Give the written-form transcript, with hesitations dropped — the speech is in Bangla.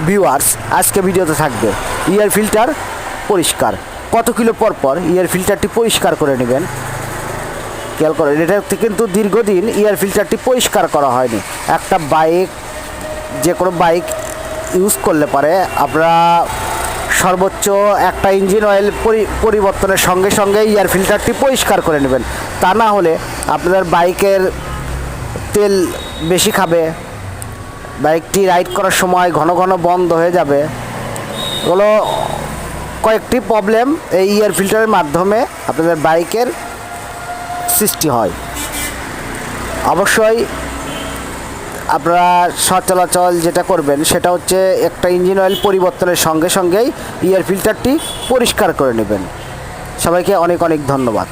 ভিউয়ার্স, আজকে ভিডিওতে থাকবে এয়ার ফিল্টার পরিষ্কার। কত কিলো পর পর এয়ার ফিল্টারটি পরিষ্কার করে নেবেন খেয়াল করেন। এটা কিন্তু দীর্ঘদিন এয়ার ফিল্টারটি পরিষ্কার করা হয়নি। একটা বাইক, যে কোনো বাইক ইউজ করলে পারে আপনারা সর্বোচ্চ একটা ইঞ্জিন অয়েল পরিবর্তনের সঙ্গে সঙ্গে এয়ার ফিল্টারটি পরিষ্কার করে নেবেন। তা না হলে আপনাদের বাইকের তেল বেশি খাবে, বাইকটি রাইড করার সময় ঘন ঘন বন্ধ হয়ে যাবে। এগুলো কয়েকটি প্রবলেম এই এয়ার ফিল্টারের মাধ্যমে আপনাদের বাইকের সৃষ্টি হয়। অবশ্যই আপনারা সচরাচর যেটা করবেন সেটা হচ্ছে একটা ইঞ্জিন অয়েল পরিবর্তনের সঙ্গে সঙ্গেই এয়ার ফিল্টারটি পরিষ্কার করে নেবেন। সবাইকে অনেক অনেক ধন্যবাদ।